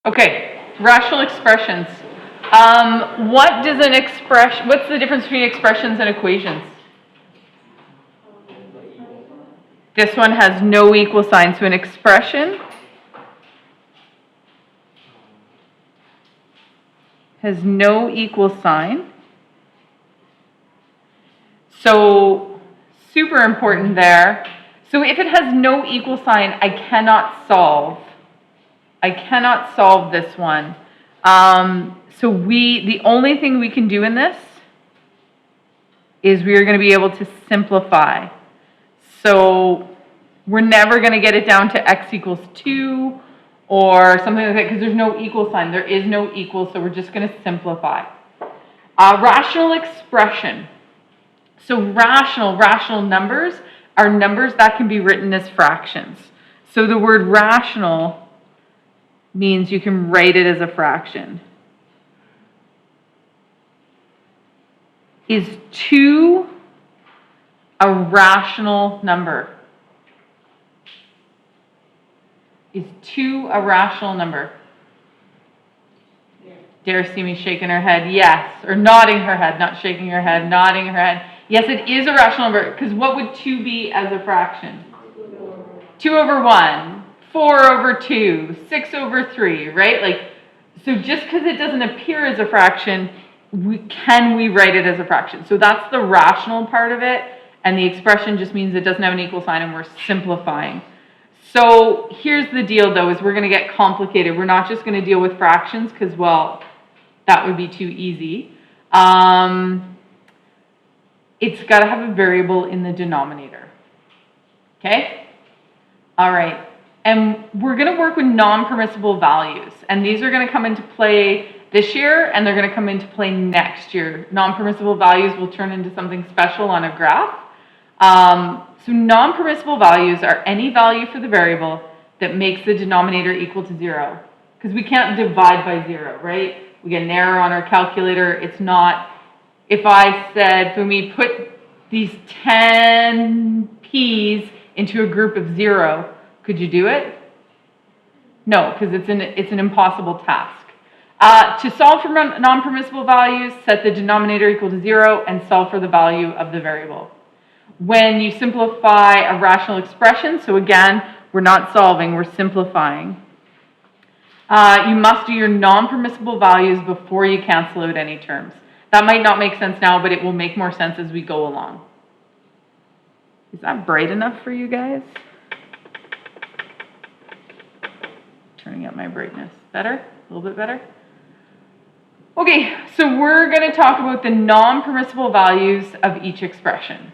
Okay, rational expressions. What's the difference between expressions and equations? This one has no equal sign, so an expression has no equal sign. So, super important there. So if it has no equal sign, I cannot solve this one. So the only thing we can do in this is we are going to be able to simplify. So we're never going to get it down to x equals 2 or something like that because there's no equal sign. There is no equal, so we're just going to simplify. Rational expression. So rational numbers are numbers that can be written as fractions. So the word rational means you can write it as a fraction. Is 2 a rational number? Is 2 a rational number? Dare see me shaking her head, yes. Or nodding her head, not shaking her head, nodding her head. Yes, it is a rational number, because what would 2 be as a fraction? 2 over 1, 4 over 2, 6 over 3, right? So just because it doesn't appear as a fraction, can we write it as a fraction? So that's the rational part of it, and the expression just means it doesn't have an equal sign and we're simplifying. So here's the deal though, is we're going to get complicated. We're not just going to deal with fractions because, well, that would be too easy. It's got to have a variable in the denominator. Okay? All right. And we're going to work with non-permissible values. And these are going to come into play this year, and they're going to come into play next year. Non-permissible values will turn into something special on a graph. So non-permissible values are any value for the variable that makes the denominator equal to 0. Because we can't divide by 0, right? We get an error on our calculator. It's not, if I said, when we put these 10 p's into a group of 0, could you do it? No, because it's an impossible task. To solve for non-permissible values, set the denominator equal to 0 and solve for the value of the variable. When you simplify a rational expression, so again, we're not solving, we're simplifying. You must do your non-permissible values before you cancel out any terms. That might not make sense now, but it will make more sense as we go along. Is that bright enough for you guys? Turning up my brightness. Better? A little bit better? Okay, so we're going to talk about the non-permissible values of each expression.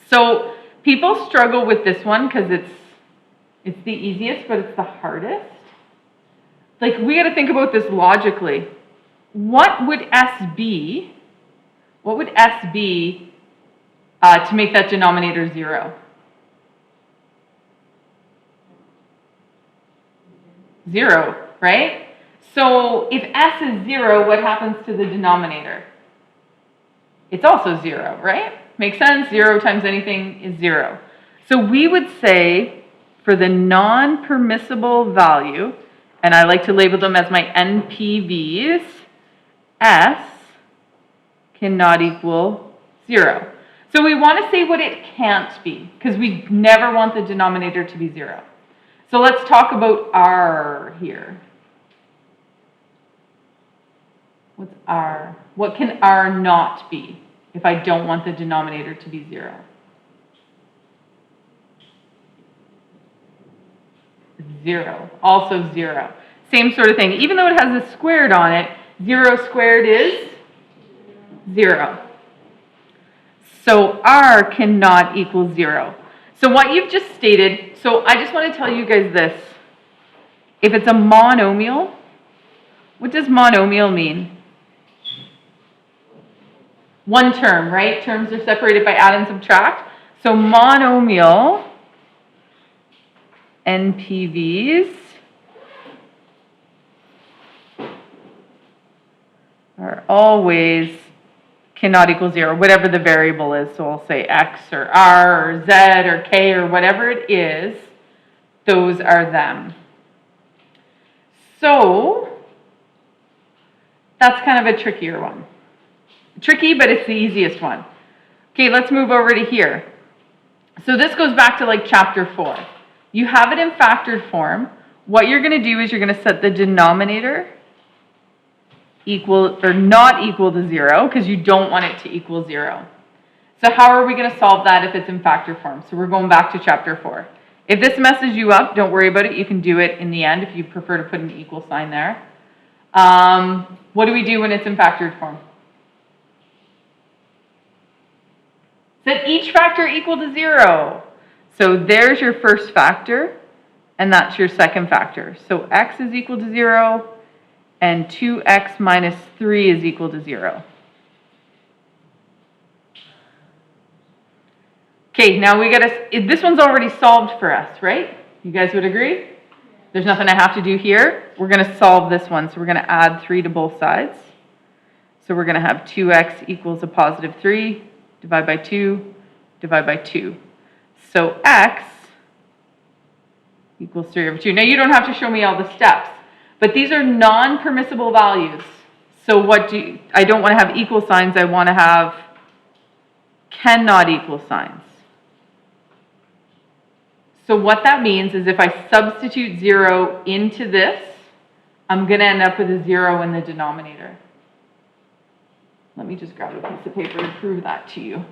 So people struggle with this one because it's the easiest, but it's the hardest. Like, we got to think about this logically. What would S be? What would S be to make that denominator 0? 0, right? So if S is 0, what happens to the denominator? It's also 0, right? Makes sense? 0 times anything is 0. So we would say for the non-permissible value, and I like to label them as my NPVs, S cannot equal 0. So we want to say what it can't be, because we never want the denominator to be 0. So let's talk about R here. What's R? What can R not be if I don't want the denominator to be 0? 0. Also 0. Same sort of thing. Even though it has a squared on it, 0 squared is 0. So R cannot equal 0. So what you've just stated, so I just want to tell you guys this. If it's a monomial, what does monomial mean? One term, right? Terms are separated by add and subtract. So monomial NPVs are always cannot equal 0, whatever the variable is. So I'll say X or R or Z or K or whatever it is, those are them. So that's kind of a trickier one. Tricky, but it's the easiest one. Okay, let's move over to here. So this goes back to like chapter 4. You have it in factored form. What you're going to do is you're going to set the denominator equal or not equal to 0 because you don't want it to equal 0. So how are we going to solve that if it's in factor form? So we're going back to chapter 4. If this messes you up, don't worry about it. You can do it in the end if you prefer to put an equal sign there. What do we do when it's in factored form? Set each factor equal to 0. So there's your first factor, and that's your second factor. So x is equal to 0, and 2x minus 3 is equal to 0. Okay, now we gotta, this one's already solved for us, right? You guys would agree? There's nothing I have to do here. We're gonna solve this one, so we're gonna add 3 to both sides. So we're gonna have 2x equals a positive 3, divide by 2, divide by 2. So x equals 3 over 2. Now you don't have to show me all the steps, but these are non-permissible values. So I don't want to have equal signs, I want to have cannot equal signs. So what that means is if I substitute 0 into this, I'm going to end up with a 0 in the denominator. Let me just grab a piece of paper to prove that to you.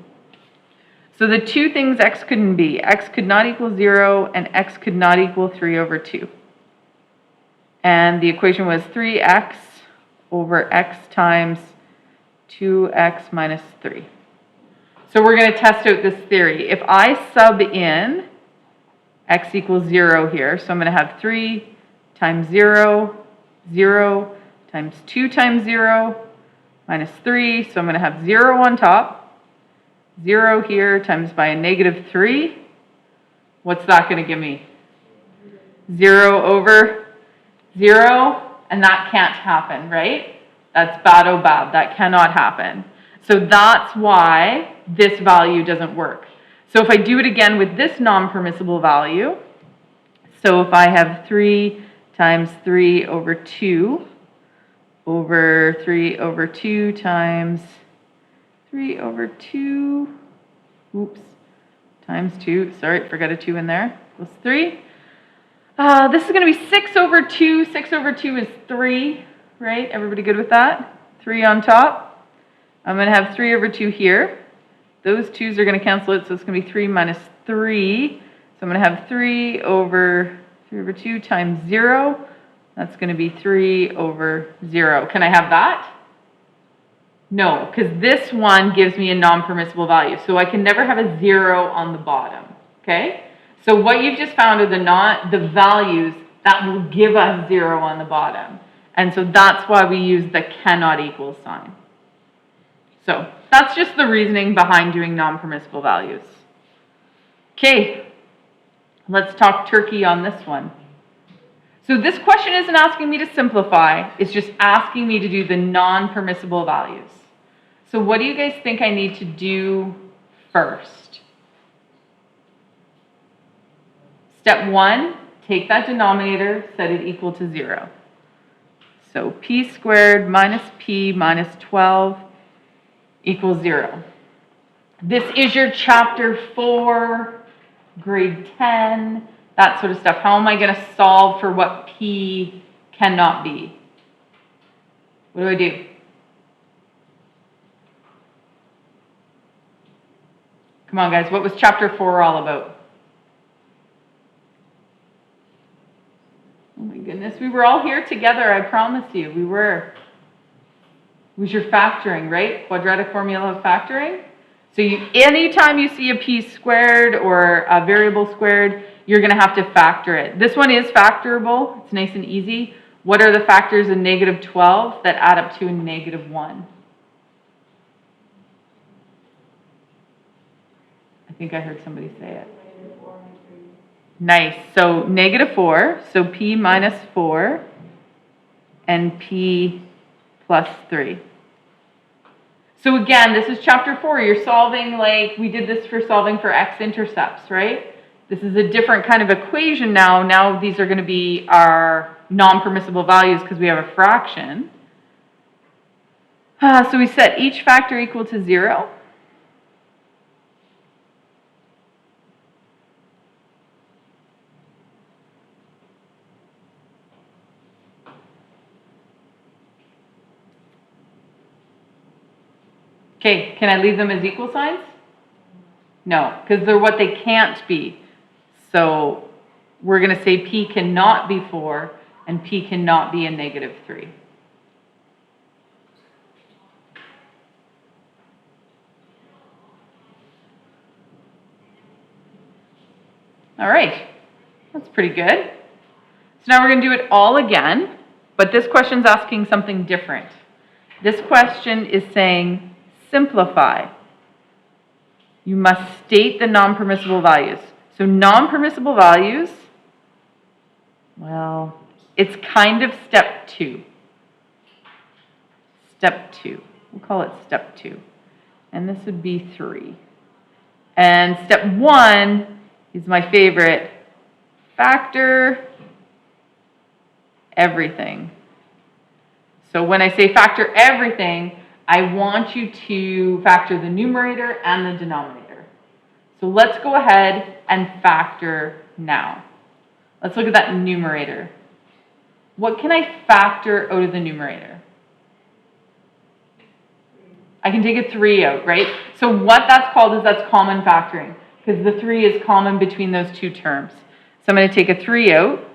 So the two things x couldn't be, x could not equal 0 and x could not equal 3 over 2. And the equation was 3x over x times 2x minus 3. So we're going to test out this theory. If I sub in x equals 0 here, so I'm going to have 3 times 0, 0 times 2 times 0, minus 3, so I'm going to have 0 on top. 0 here times by a negative 3. What's that going to give me? 0 over 0, and that can't happen, right? That's bad, oh bad. That cannot happen. So that's why this value doesn't work. So if I do it again with this non-permissible value, so if I have 3 times 3 over 2 over 3 over 2 times 3 over 2, oops, times 2, sorry, forgot a 2 in there, equals 3. This is going to be 6 over 2. 6 over 2 is 3, right? Everybody good with that? 3 on top. I'm going to have 3 over 2 here. Those 2's are going to cancel it, so it's going to be 3 minus 3. So I'm going to have 3 over 2 times 0. That's going to be 3 over 0. Can I have that? No, because this one gives me a non-permissible value. So I can never have a 0 on the bottom, okay? So what you've just found are the values that will give us 0 on the bottom. And so that's why we use the cannot equal sign. So that's just the reasoning behind doing non-permissible values. Okay, let's talk turkey on this one. So this question isn't asking me to simplify, it's just asking me to do the non-permissible values. So what do you guys think I need to do first? Step 1, take that denominator, set it equal to 0. So p squared minus p minus 12 equals 0. This is your chapter 4, grade 10, that sort of stuff. How am I going to solve for what p cannot be? What do I do? Come on, guys. What was chapter 4 all about? Oh my goodness. We were all here together, I promise you. We were. It was your factoring, right? Quadratic formula of factoring. So anytime you see a p squared or a variable squared, you're going to have to factor it. This one is factorable. It's nice and easy. What are the factors in negative 12 that add up to a negative 1? I think I heard somebody say it. Nice. So negative 4. So p minus 4 and p plus 3. So again, this is chapter 4. You're solving like we did this for solving for x-intercepts, right? This is a different kind of equation now. Now these are going to be our non-permissible values because we have a fraction. So we set each factor equal to 0. Okay, can I leave them as equal signs? No, because they're what they can't be. So we're going to say P cannot be 4 and P cannot be a negative 3. All right, that's pretty good. So now we're going to do it all again, but this question's asking something different. This question is saying simplify. You must state the non-permissible values. So non-permissible values, well, it's kind of step 2. Step 2. We'll call it step 2. And this would be 3. And step 1 is my favorite. Factor everything. So when I say factor everything, I want you to factor the numerator and the denominator. So let's go ahead and factor now. Let's look at that numerator. What can I factor out of the numerator? I can take a 3 out, right? So what that's called is that's common factoring, because the 3 is common between those two terms. So I'm going to take a 3 out,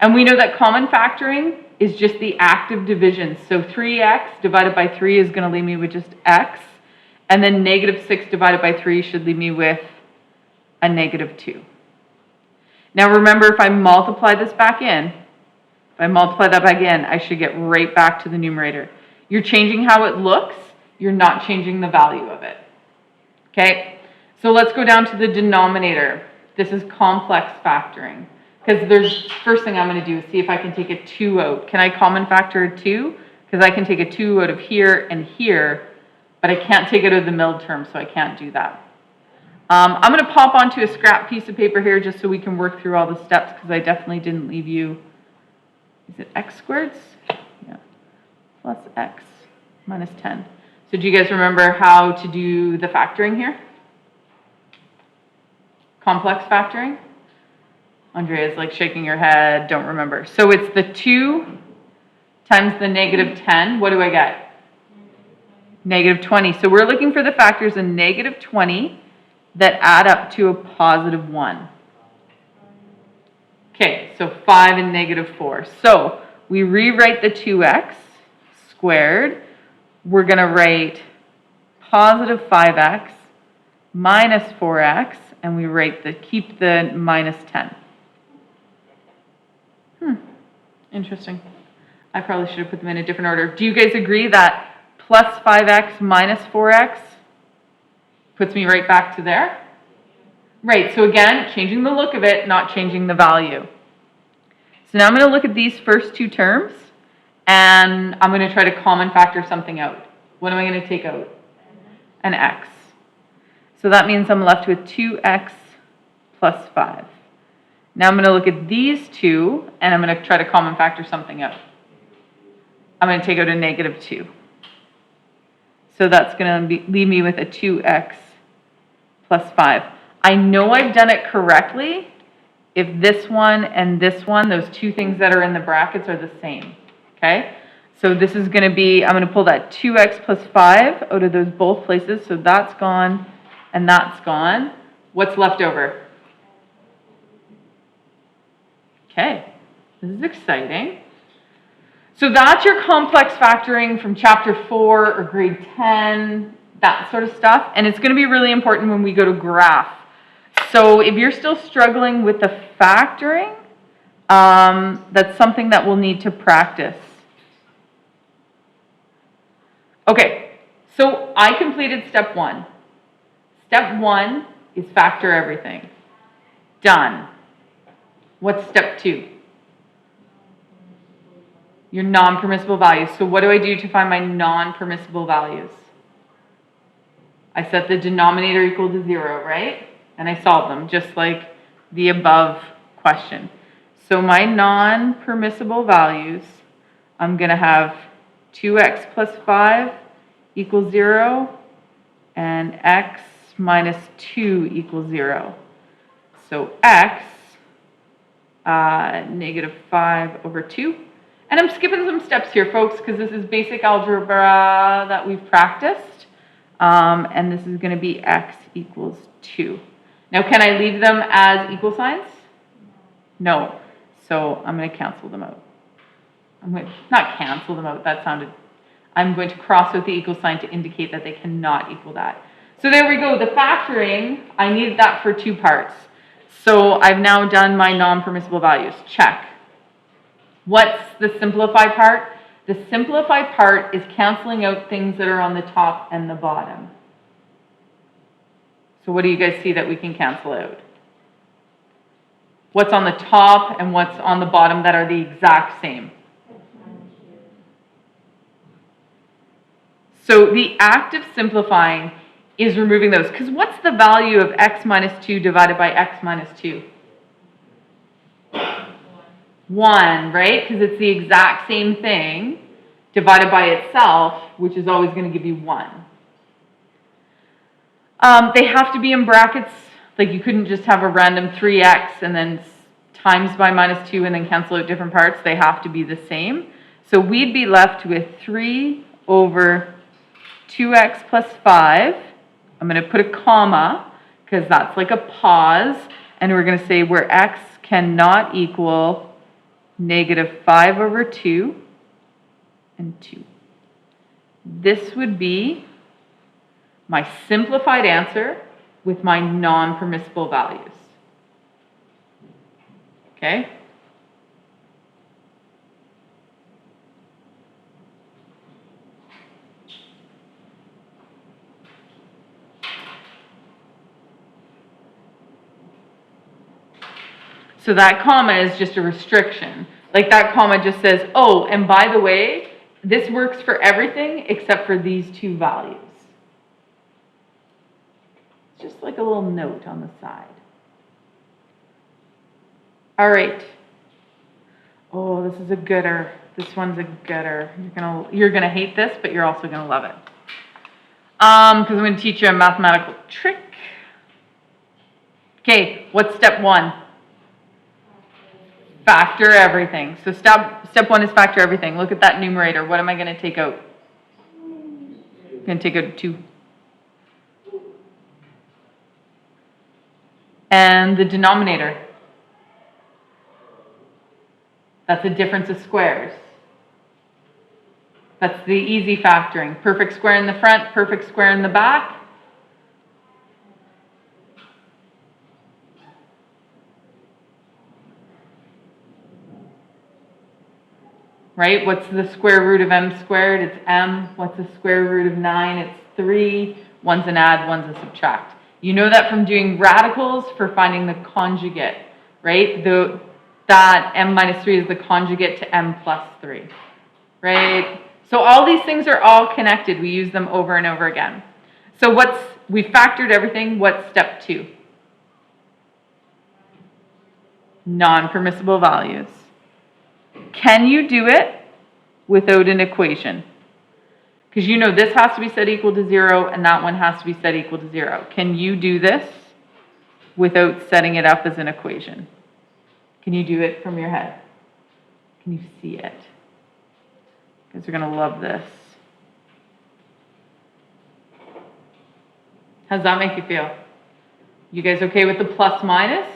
and we know that common factoring is just the act of division. So 3x divided by 3 is going to leave me with just x, and then negative 6 divided by 3 should leave me with a negative 2. Now remember, if I multiply this back in, I should get right back to the numerator. You're changing how it looks, you're not changing the value of it. Okay, so let's go down to the denominator. This is complex factoring. Because first thing I'm going to do is see if I can take a 2 out. Can I common factor a 2? Because I can take a 2 out of here and here, but I can't take it out of the middle term, so I can't do that. I'm going to pop onto a scrap piece of paper here just so we can work through all the steps, because I definitely didn't leave you, is it x squareds? Yeah, plus x minus 10. So do you guys remember how to do the factoring here? Complex factoring? Andrea's like shaking her head, don't remember. So it's the 2 times the negative 10. What do I get? Negative 20. So we're looking for the factors in negative 20 that add up to a positive 1. Okay, so 5 and negative 4. So we rewrite the 2x squared. We're going to write positive 5x minus 4x, and we keep the minus 10. Interesting. I probably should have put them in a different order. Do you guys agree that plus 5x minus 4x puts me right back to there? Right, so again, changing the look of it, not changing the value. So now I'm going to look at these first two terms, and I'm going to try to common factor something out. What am I going to take out? An x. So that means I'm left with 2x plus 5. Now I'm going to look at these two, and I'm going to try to common factor something out. I'm going to take out a negative 2. So that's going to leave me with a 2x plus 5. I know I've done it correctly if this one and this one, those two things that are in the brackets, are the same. Okay? So this is going to be, I'm going to pull that 2x plus 5 out of those both places. So that's gone and that's gone. What's left over? Okay, this is exciting. So that's your complex factoring from chapter 4 or grade 10, that sort of stuff. And it's going to be really important when we go to graph. So if you're still struggling with the factoring, that's something that we'll need to practice. Okay, so I completed step 1. Step 1 is factor everything. Done. What's step 2? Your non-permissible values. So what do I do to find my non-permissible values? I set the denominator equal to 0, right? And I solve them, just like the above question. So my non-permissible values, I'm going to have 2x plus 5 equals 0 and x minus 2 equals 0. So x, negative 5 over 2. And I'm skipping some steps here, folks, because this is basic algebra that we've practiced. And this is going to be x equals 2. Now, can I leave them as equal signs? No. So I'm going to cancel them out. Not cancel them out, that sounded... I'm going to cross out the equal sign to indicate that they cannot equal that. So there we go. The factoring, I needed that for 2 parts. So I've now done my non-permissible values. Check. What's the simplified part? The simplified part is canceling out things that are on the top and the bottom. So what do you guys see that we can cancel out? What's on the top and what's on the bottom that are the exact same? So the act of simplifying is removing those. Because what's the value of x minus 2 divided by x minus 2? 1, right? Because it's the exact same thing divided by itself, which is always going to give you 1. They have to be in brackets. Like you couldn't just have a random 3x and then times by minus 2 and then cancel out different parts. They have to be the same. So we'd be left with 3 over 2x plus 5. I'm going to put a comma because that's like a pause. And we're going to say where x cannot equal negative 5 over 2 and 2. This would be my simplified answer with my non-permissible values. Okay? So that comma is just a restriction. Like that comma just says, oh, and by the way, this works for everything except for these 2 values. It's just like a little note on the side. All right. Oh, this is a gooder. This one's a gooder. You're gonna hate this, but you're also gonna love it. Because I'm going to teach you a mathematical trick. Okay, what's step 1? Factor everything. So step 1 is factor everything. Look at that numerator. What am I going to take out? I'm going to take out 2. And the denominator. That's a difference of squares. That's the easy factoring. Perfect square in the front, perfect square in the back. Right? What's the square root of m squared? It's m. What's the square root of 9? It's 3. One's an add, one's a subtract. You know that from doing radicals for finding the conjugate, right? That m minus 3 is the conjugate to m plus 3, right? So all these things are all connected. We use them over and over again. So we factored everything. What's step 2? Non-permissible values. Can you do it without an equation? Because you know this has to be set equal to 0 and that one has to be set equal to 0. Can you do this without setting it up as an equation? Can you do it from your head? Can you see it? Because you're going to love this. How does that make you feel? You guys okay with the plus minus?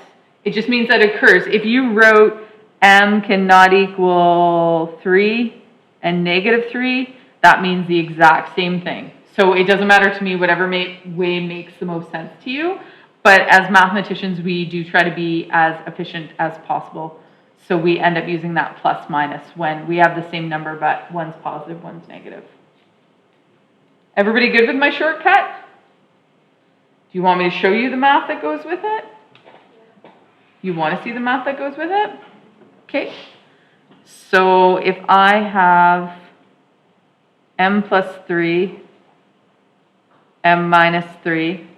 It just means that it occurs. If you wrote m cannot equal 3 and negative 3, that means the exact same thing. So it doesn't matter to me whatever way makes the most sense to you. But as mathematicians, we do try to be as efficient as possible. So we end up using that plus minus when we have the same number, but one's positive, one's negative. Everybody good with my shortcut? Do you want me to show you the math that goes with it? You want to see the math that goes with it? Okay. So if I have m plus 3, m minus 3,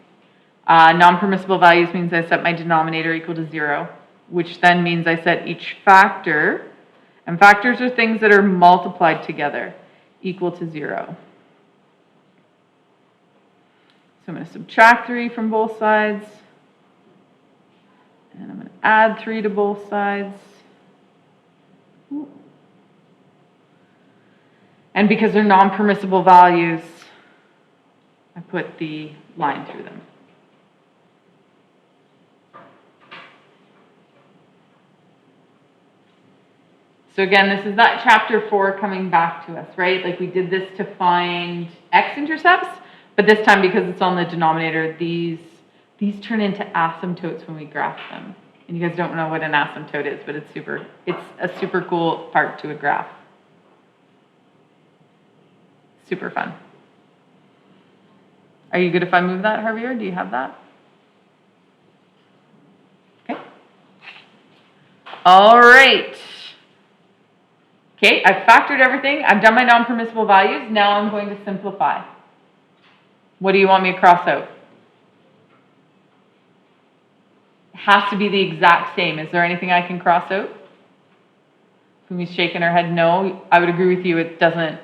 non-permissible values means I set my denominator equal to 0. which then means I set each factor, and factors are things that are multiplied together, equal to 0. So I'm going to subtract 3 from both sides, and I'm going to add 3 to both sides. And because they're non-permissible values, I put the line through them. So again, this is that chapter 4 coming back to us, right? Like we did this to find x-intercepts, but this time because it's on the denominator, these turn into asymptotes when we graph them. And you guys don't know what an asymptote is, but it's a super cool part to a graph. Super fun. Are you good if I move that, Javier? Do you have that? Okay. All right. Okay, I've factored everything. I've done my non-permissible values. Now I'm going to simplify. What do you want me to cross out? It has to be the exact same. Is there anything I can cross out? Fumi's shaking her head no. I would agree with you. It doesn't.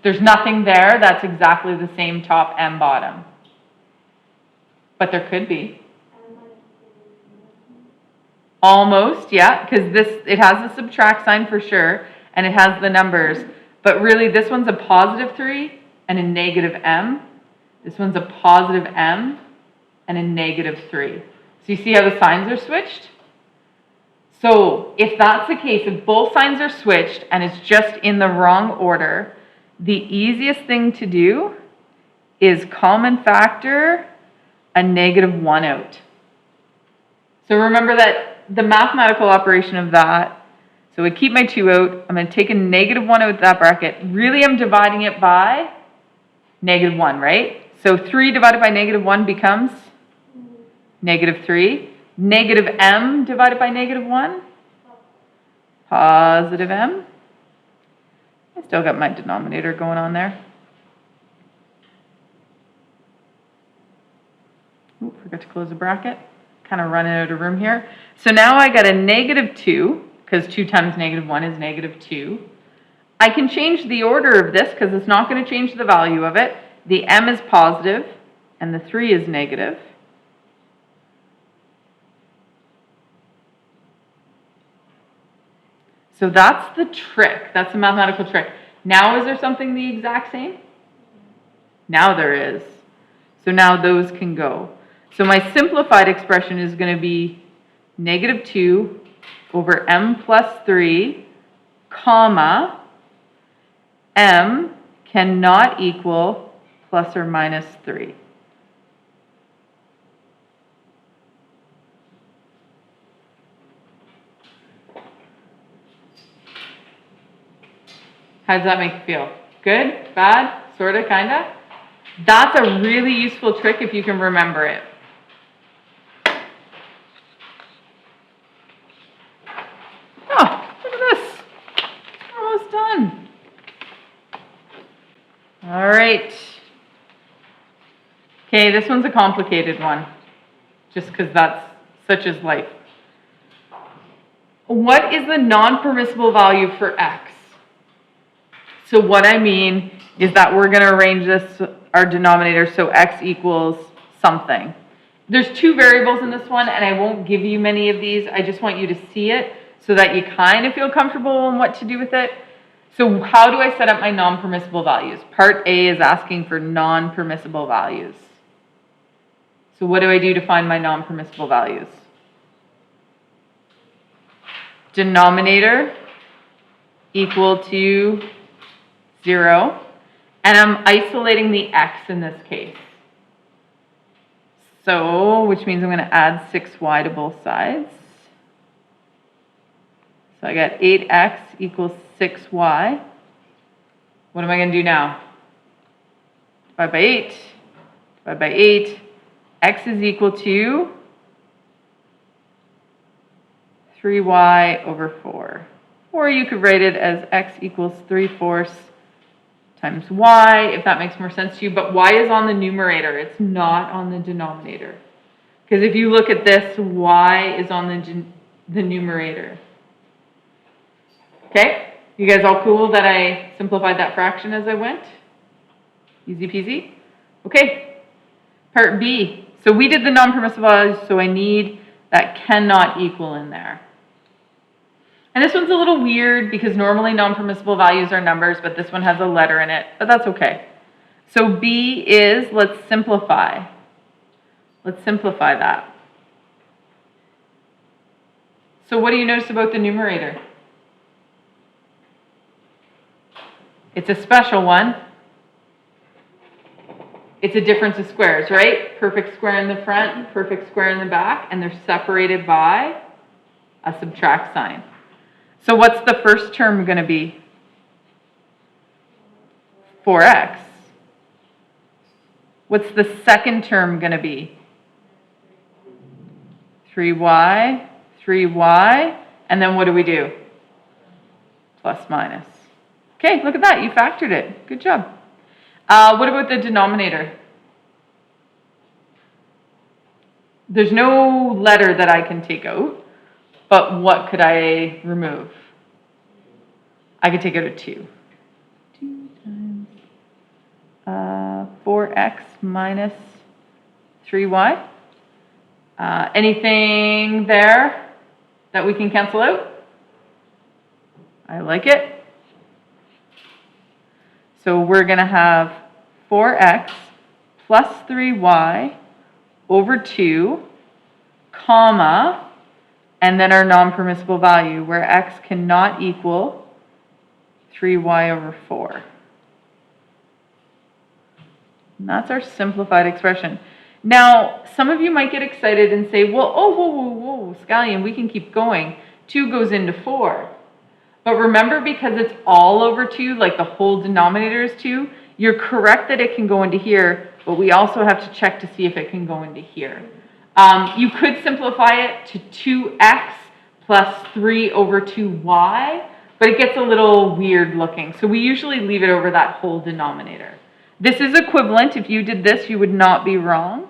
There's nothing there that's exactly the same top and bottom. But there could be. Almost, yeah, because it has the subtract sign for sure, and it has the numbers. But really, this one's a positive 3 and a negative m. This one's a positive m and a negative 3. So you see how the signs are switched? So if that's the case, if both signs are switched and it's just in the wrong order, the easiest thing to do is common factor a -1 out. So remember that the mathematical operation of that, so I keep my 2 out, I'm going to take a -1 out of that bracket. Really, I'm dividing it by -1, right? So 3 divided by -1 becomes -3. Negative m divided by -1, positive m. I still got my denominator going on there. Ooh, forgot to close the bracket. Kind of running out of room here. So now I got a -2, because 2 times -1 is -2. I can change the order of this because it's not going to change the value of it. The m is positive and the 3 is negative. So that's the trick. That's the mathematical trick. Now, is there something the exact same? Now there is. So now those can go. So my simplified expression is going to be -2 over m plus 3, comma, m cannot equal plus or minus 3. How does that make you feel? Good? Bad? Sorta? Kinda? That's a really useful trick if you can remember it. Oh, look at this. Almost done. All right. Okay, this one's a complicated one, just because that's such is life. What is the non-permissible value for x? So what I mean is that we're going to arrange this, our denominator, so x equals something. There's 2 variables in this one, and I won't give you many of these. I just want you to see it so that you kind of feel comfortable on what to do with it. So how do I set up my non-permissible values? Part A is asking for non-permissible values. So what do I do to find my non-permissible values? Denominator equal to 0, and I'm isolating the x in this case. So, which means I'm going to add 6y to both sides. So I got 8x equals 6y. What am I going to do now? Divide by 8. Divide by 8. X is equal to 3y over 4. Or you could write it as x equals 3/4 times y, if that makes more sense to you. But y is on the numerator. It's not on the denominator. Because if you look at this, y is on the the numerator. Okay? You guys all cool that I simplified that fraction as I went? Easy peasy? Okay. Part B. So we did the non-permissible values, so I need that cannot equal in there. And this one's a little weird because normally non-permissible values are numbers, but this one has a letter in it, but that's okay. So B is, let's simplify. Let's simplify that. So what do you notice about the numerator? It's a special one. It's a difference of squares, right? Perfect square in the front, perfect square in the back, and they're separated by a subtract sign. So what's the first term going to be? 4x. What's the second term going to be? 3y, 3y, and then what do? Plus minus. Okay, look at that, you factored it. Good job. What about the denominator? There's no letter that I can take out, but what could I remove? I could take out a 2. 2 times 4x minus 3y. Anything there that we can cancel out? I like it. So we're going to have 4x plus 3y over 2, comma, and then our non-permissible value, where x cannot equal 3y over 4. And that's our simplified expression. Now, some of you might get excited and say, well, whoa, Scallion, we can keep going. 2 goes into 4. But remember, because it's all over 2, like the whole denominator is 2, you're correct that it can go into here, but we also have to check to see if it can go into here. You could simplify it to 2x plus 3 over 2y, but it gets a little weird looking. So we usually leave it over that whole denominator. This is equivalent. If you did this, you would not be wrong.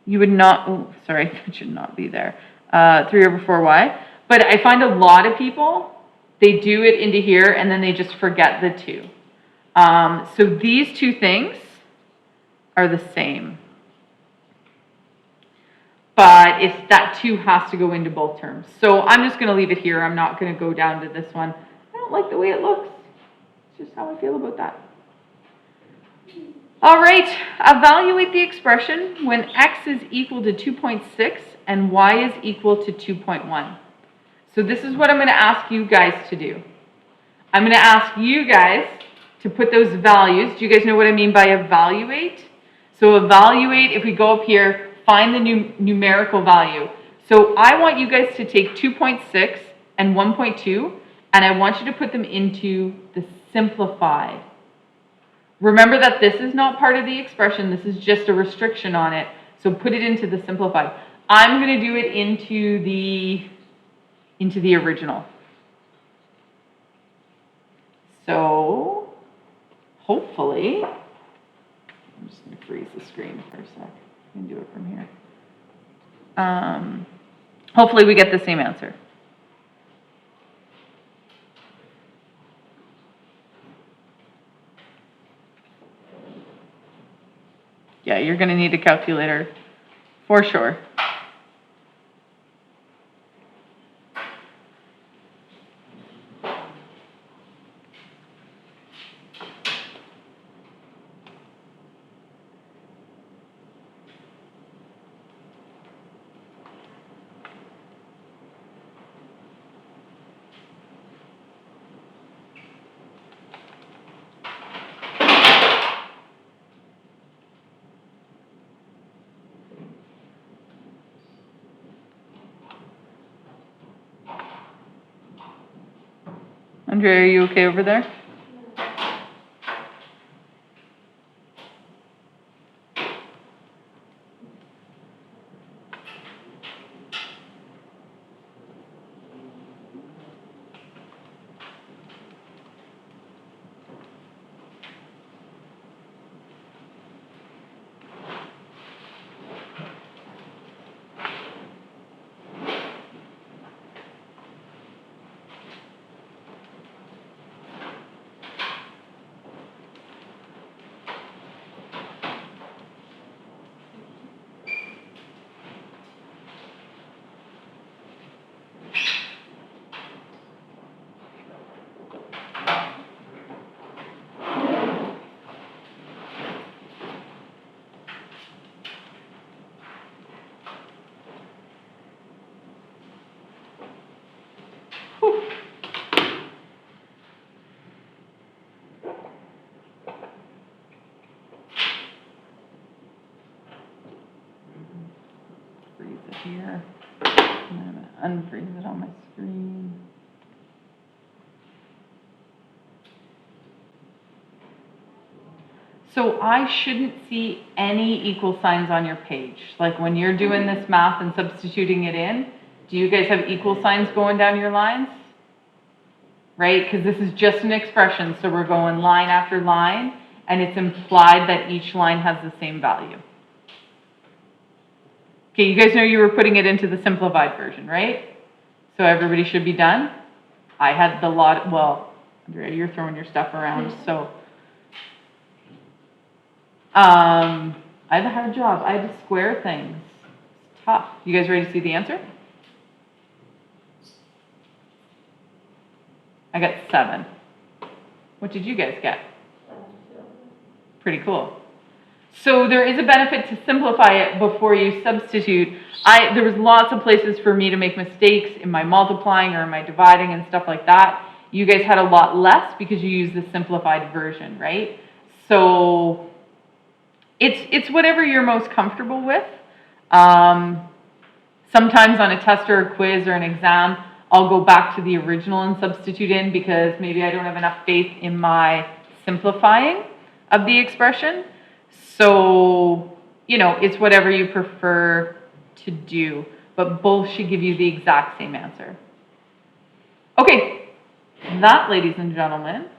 You would not, oh, sorry, it should not be there. 3 over 4y. But I find a lot of people, they do it into here and then they just forget the 2. So these two things are the same. But if that 2 has to go into both terms. So I'm just going to leave it here. I'm not going to go down to this one. I don't like the way it looks. It's just how I feel about that. All right, evaluate the expression when x is equal to 2.6 and y is equal to 2.1. So this is what I'm going to ask you guys to do. I'm going to ask you guys to put those values. Do you guys know what I mean by evaluate? So evaluate, if we go up here, find the numerical value. So I want you guys to take 2.6 and 1.2, and I want you to put them into the simplified. Remember that this is not part of the expression, this is just a restriction on it. So put it into the simplified. I'm going to do it into the original. So hopefully, I'm just going to freeze the screen for a sec. I can do it from here. Hopefully we get the same answer. Yeah, you're going to need a calculator for sure. Andre, are you okay over there? here. I'm going to unfreeze it on my screen. So I shouldn't see any equal signs on your page. Like when you're doing this math and substituting it in, do you guys have equal signs going down your lines? Right? Because this is just an expression, so we're going line after line, and it's implied that each line has the same value. Okay, you guys know you were putting it into the simplified version, right? So everybody should be done. I had the lot, well, Andrea, you're throwing your stuff around, so. I had a hard job. I had to square things. It's tough. You guys ready to see the answer? I got 7. What did you guys get? Pretty cool. So there is a benefit to simplify it before you substitute. There was lots of places for me to make mistakes in my multiplying or in my dividing and stuff like that. You guys had a lot less because you used the simplified version, right? So it's whatever you're most comfortable with. Sometimes on a test or a quiz or an exam, I'll go back to the original and substitute in because maybe I don't have enough faith in my simplifying of the expression. So, it's whatever you prefer to do, but both should give you the exact same answer. Okay, that, ladies and gentlemen,